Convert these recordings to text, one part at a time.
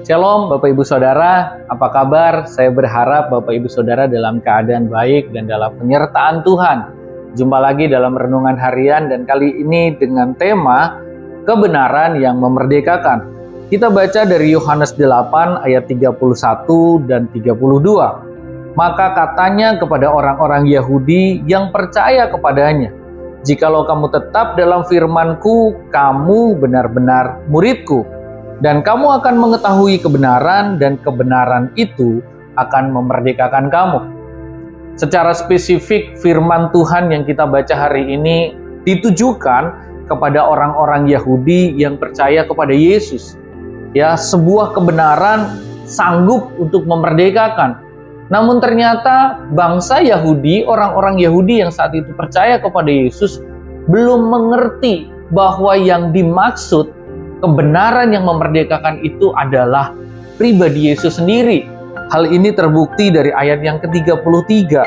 Shalom Bapak Ibu Saudara, apa kabar? Saya berharap Bapak Ibu Saudara dalam keadaan baik dan dalam penyertaan Tuhan. Jumpa lagi dalam renungan harian dan kali ini dengan tema kebenaran yang memerdekakan. Kita baca dari Yohanes 8 ayat 31 dan 32. Maka katanya kepada orang-orang Yahudi yang percaya kepadanya, "Jikalau kamu tetap dalam firman-Ku, kamu benar-benar murid-Ku. Dan kamu akan mengetahui kebenaran, dan kebenaran itu akan memerdekakan kamu." Secara spesifik, firman Tuhan yang kita baca hari ini ditujukan kepada orang-orang Yahudi yang percaya kepada Yesus. Ya, sebuah kebenaran sanggup untuk memerdekakan. Namun ternyata bangsa Yahudi, orang-orang Yahudi yang saat itu percaya kepada Yesus, belum mengerti bahwa yang dimaksud kebenaran yang memerdekakan itu adalah pribadi Yesus sendiri. Hal ini terbukti dari ayat yang ke-33.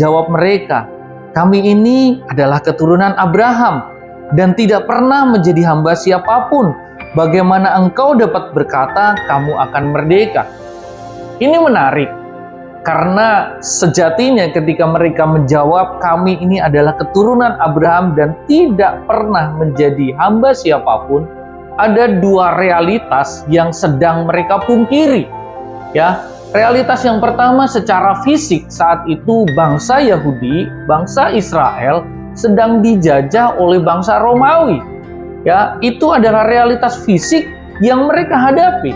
Jawab mereka, "Kami ini adalah keturunan Abraham dan tidak pernah menjadi hamba siapapun. Bagaimana engkau dapat berkata kamu akan merdeka?" Ini menarik karena sejatinya ketika mereka menjawab kami ini adalah keturunan Abraham dan tidak pernah menjadi hamba siapapun, ada dua realitas yang sedang mereka pungkiri. Ya, realitas yang pertama secara fisik saat itu bangsa Yahudi, bangsa Israel sedang dijajah oleh bangsa Romawi. Ya, itu adalah realitas fisik yang mereka hadapi.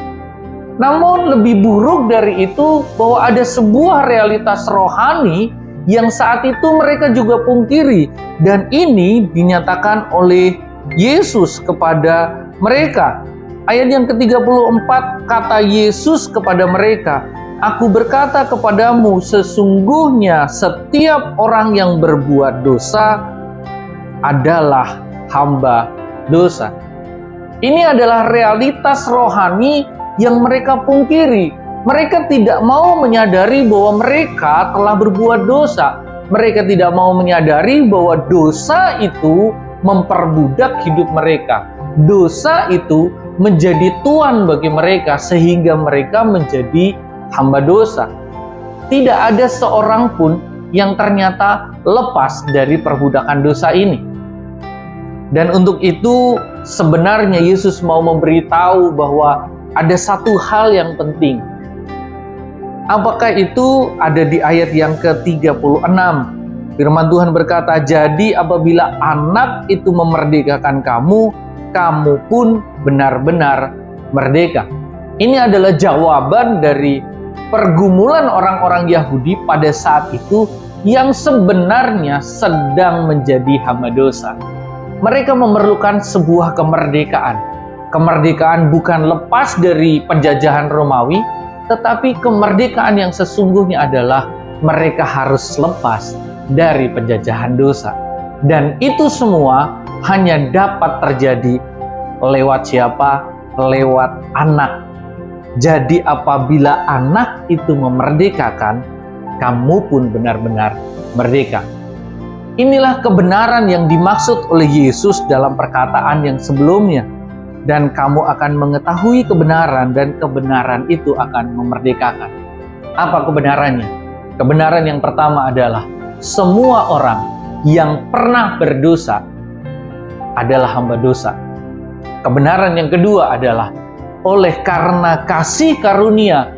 Namun lebih buruk dari itu bahwa ada sebuah realitas rohani yang saat itu mereka juga pungkiri, dan ini dinyatakan oleh Yesus kepada mereka. Ayat yang ke-34, kata Yesus kepada mereka, "Aku berkata kepadamu, sesungguhnya setiap orang yang berbuat dosa adalah hamba dosa." Ini adalah realitas rohani yang mereka pungkiri. Mereka tidak mau menyadari bahwa mereka telah berbuat dosa. Mereka tidak mau menyadari bahwa dosa itu memperbudak hidup mereka. Dosa itu menjadi tuan bagi mereka sehingga mereka menjadi hamba dosa. Tidak ada seorang pun yang ternyata lepas dari perbudakan dosa ini. Dan untuk itu sebenarnya Yesus mau memberitahu bahwa ada satu hal yang penting. Apakah itu? Ada di ayat yang ke-36. Firman Tuhan berkata, "Jadi apabila anak itu memerdekakan kamu, kamu pun benar-benar merdeka." Ini adalah jawaban dari pergumulan orang-orang Yahudi pada saat itu yang sebenarnya sedang menjadi hamba dosa. Mereka memerlukan sebuah kemerdekaan. Kemerdekaan bukan lepas dari penjajahan Romawi, tetapi kemerdekaan yang sesungguhnya adalah mereka harus lepas dari penjajahan dosa. Dan itu semua hanya dapat terjadi lewat siapa? Lewat anak. Jadi apabila anak itu memerdekakan, kamu pun benar-benar merdeka. Inilah kebenaran yang dimaksud oleh Yesus dalam perkataan yang sebelumnya. Dan kamu akan mengetahui kebenaran, dan kebenaran itu akan memerdekakan. Apa kebenarannya? Kebenaran yang pertama adalah semua orang yang pernah berdosa adalah hamba dosa. Kebenaran yang kedua adalah oleh karena kasih karunia,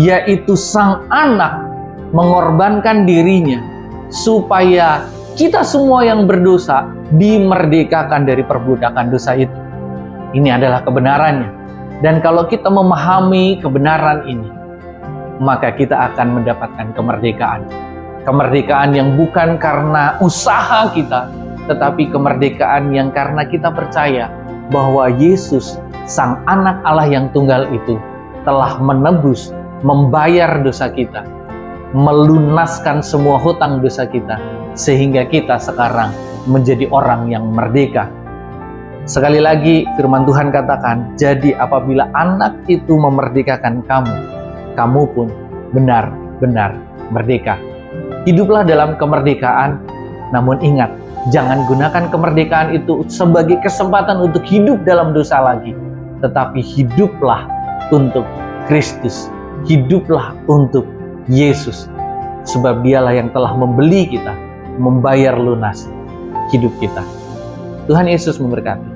yaitu Sang Anak mengorbankan dirinya supaya kita semua yang berdosa dimerdekakan dari perbudakan dosa itu. Ini adalah kebenarannya. Dan kalau kita memahami kebenaran ini, maka kita akan mendapatkan kemerdekaan. Kemerdekaan yang bukan karena usaha kita, tetapi kemerdekaan yang karena kita percaya bahwa Yesus, Sang Anak Allah yang tunggal itu, telah menebus, membayar dosa kita, melunaskan semua hutang dosa kita, sehingga kita sekarang menjadi orang yang merdeka. Sekali lagi firman Tuhan katakan, jadi apabila anak itu memerdekakan kamu, kamu pun benar-benar merdeka. Hiduplah dalam kemerdekaan, namun ingat, jangan gunakan kemerdekaan itu sebagai kesempatan untuk hidup dalam dosa lagi, tetapi hiduplah untuk Kristus. Hiduplah untuk Yesus, sebab Dialah yang telah membeli kita, membayar lunas hidup kita. Tuhan Yesus memberkati.